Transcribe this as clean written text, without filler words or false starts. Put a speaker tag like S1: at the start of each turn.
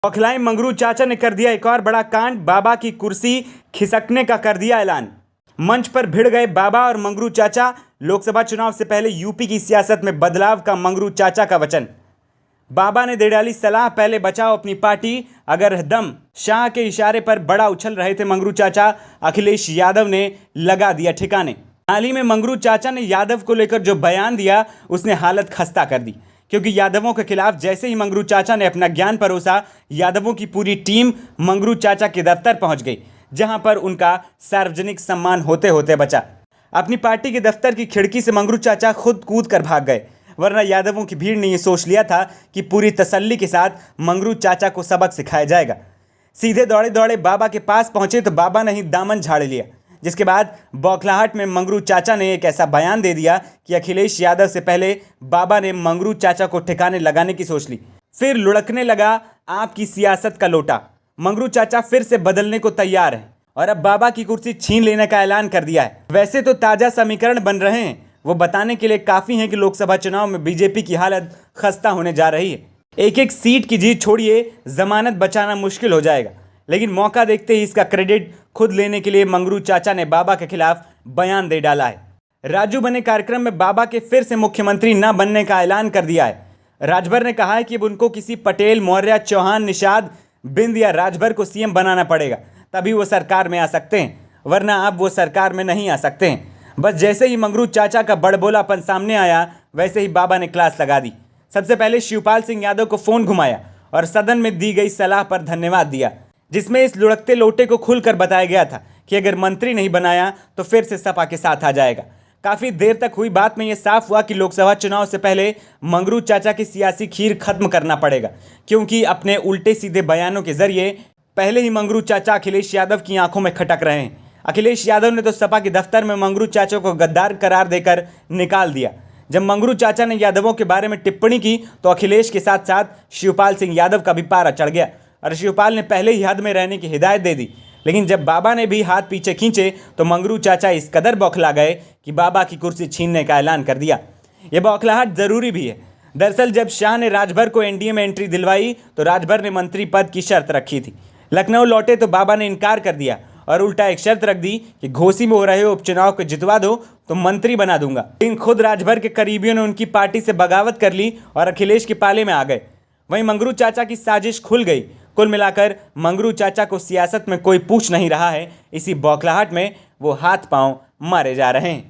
S1: बौखलाए मंगरू चाचा ने कर दिया एक और बड़ा कांड। बाबा की कुर्सी खिसकने का कर दिया ऐलान। मंच पर भिड़ गए बाबा और मंगरू चाचा। लोकसभा चुनाव से पहले यूपी की सियासत में बदलाव का मंगरू चाचा का वचन। बाबा ने दे डाली सलाह, पहले बचाओ अपनी पार्टी अगर दम। शाह के इशारे पर बड़ा उछल रहे थे मंगरू चाचा। अखिलेश यादव ने लगा दिया ठिकाने। हाल ही में मंगरू चाचा ने यादव को लेकर जो बयान दिया उसने हालत खस्ता कर दी, क्योंकि यादवों के खिलाफ जैसे ही मंगरू चाचा ने अपना ज्ञान परोसा, यादवों की पूरी टीम मंगरू चाचा के दफ्तर पहुंच गई, जहां पर उनका सार्वजनिक सम्मान होते होते बचा। अपनी पार्टी के दफ्तर की खिड़की से मंगरू चाचा खुद कूद कर भाग गए, वरना यादवों की भीड़ ने यह सोच लिया था कि पूरी तसल्ली के साथ मंगरू चाचा को सबक सिखाया जाएगा। सीधे दौड़े दौड़े बाबा के पास पहुंचे तो बाबा ने ही दामन झाड़ लिया, जिसके बाद बौखलाहट में मंगरू चाचा ने एक ऐसा बयान दे दिया कि अखिलेश यादव से पहले बाबा ने मंगरू चाचा को ठिकाने लगाने की सोच ली। फिर लुढ़कने लगा आपकी सियासत का लोटा। मंगरू चाचा फिर से बदलने को तैयार हैं और अब बाबा की कुर्सी छीन लेने का ऐलान कर दिया है। वैसे तो ताजा समीकरण बन रहे हैं, वो बताने के लिए काफी हैं कि लोकसभा चुनाव में बीजेपी की हालत खस्ता होने जा रही है। एक एक सीट की जीत छोड़िए, जमानत बचाना मुश्किल हो जाएगा। लेकिन मौका देखते ही इसका क्रेडिट खुद लेने के लिए मंगरू चाचा ने बाबा के खिलाफ बयान दे डाला है। राजू बने कार्यक्रम में बाबा के फिर से मुख्यमंत्री न बनने का ऐलान कर दिया है। राजभर ने कहा है कि अब उनको किसी पटेल, मौर्य, चौहान, निषाद, बिंद या राजभर को सीएम बनाना पड़ेगा, तभी वो सरकार में आ सकते हैं, वरना अब वो सरकार में नहीं आ सकते हैं। बस जैसे ही मंगरू चाचा का बड़बोलापन सामने आया, वैसे ही बाबा ने क्लास लगा दी। सबसे पहले शिवपाल सिंह यादव को फोन घुमाया और सदन में दी गई सलाह पर धन्यवाद दिया, जिसमें इस लुढ़कते लोटे को खुलकर बताया गया था कि अगर मंत्री नहीं बनाया तो फिर से सपा के साथ आ जाएगा। काफी देर तक हुई बात में यह साफ हुआ कि लोकसभा चुनाव से पहले मंगरू चाचा की सियासी खीर खत्म करना पड़ेगा, क्योंकि अपने उल्टे सीधे बयानों के जरिए पहले ही मंगरू चाचा अखिलेश यादव की आंखों में खटक रहे हैं। अखिलेश यादव ने तो सपा के दफ्तर में मंगरू चाचा को गद्दार करार देकर निकाल दिया। जब मंगरू चाचा ने यादवों के बारे में टिप्पणी की तो अखिलेश के साथ साथ शिवपाल सिंह यादव का भी पारा चढ़ गया और शिवपाल ने पहले ही हद में रहने की हिदायत दे दी। लेकिन जब बाबा ने भी हाथ पीछे खींचे तो मंगरू चाचा इस कदर बौखला गए कि बाबा की कुर्सी छीनने का ऐलान कर दिया। यह बौखलाहट जरूरी भी है। दरअसल जब शाह ने राजभर को एनडीए में एंट्री दिलवाई तो राजभर ने मंत्री पद की शर्त रखी थी। लखनऊ लौटे तो बाबा ने इनकार कर दिया और उल्टा एक शर्त रख दी कि घोसी में हो रहे उपचुनाव को जितवा दो तो मंत्री बना दूंगा। लेकिन खुद राजभर के करीबियों ने उनकी पार्टी से बगावत कर ली और अखिलेश के पाले में आ गए। वहीं मंगरू चाचा की साजिश खुल गई। कुल मिलाकर मंगरू चाचा को सियासत में कोई पूछ नहीं रहा है। इसी बौखलाहट में वो हाथ पांव मारे जा रहे हैं।